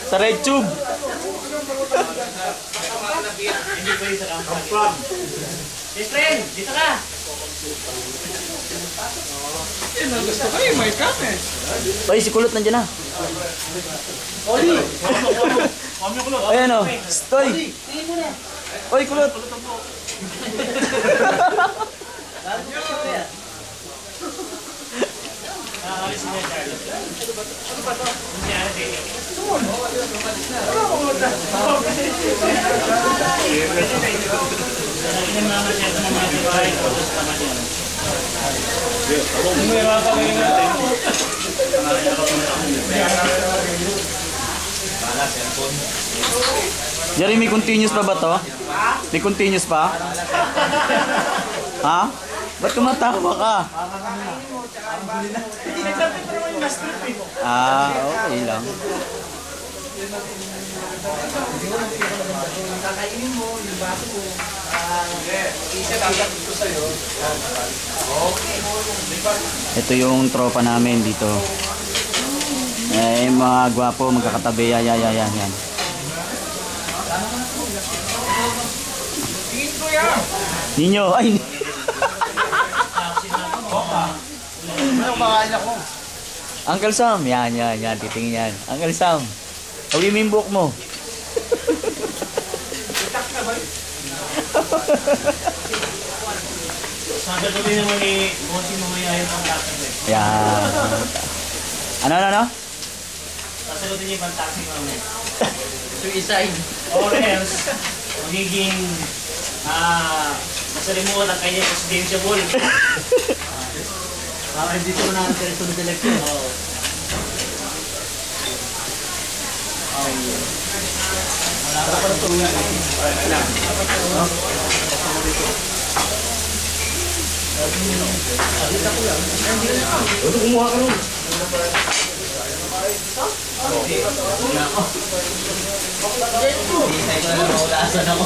Sa Red Tube. Hindi pa yung sa kampam. Best friend, dito ka. Gusto kayo, may cut eh. Ay, si Kulot nandiyan na. Oli! Ayan o. Stoy. Oy, Kulot. Alis niya, Charles. Ano ba ito? Nangyari din. Hindi naman siya sa mga dibahay. Tapos naman yan. Kung may mga kami natin. Jerry, may continuous pa ba to? May continuous pa? Ha? Ba't tumatawa ka? Ah, okay lang. Kakainin mo, yung baso mo. Isa dagat ito sa'yo. Ito yung tropa namin dito. Eh, mga gwapo, magkakatabi. Yan. Ninyo, ay! Ano makain ako? Uncle Sam, yan, titingin yan. Uncle Sam, huli mo yung buhok mo. Sasagutin naman ni Monty mamaya yung pang-taxi. Yan. Ano? Sasagutin niya yung pang-taxi mamaya. Suicide. Or else, magiging masalimuot ang kanyang presidential ball. Hindi ko na ang election. Oo. Wala pa rin tuloy. Kumuha ka nun. Hindi ko na maulaan ako.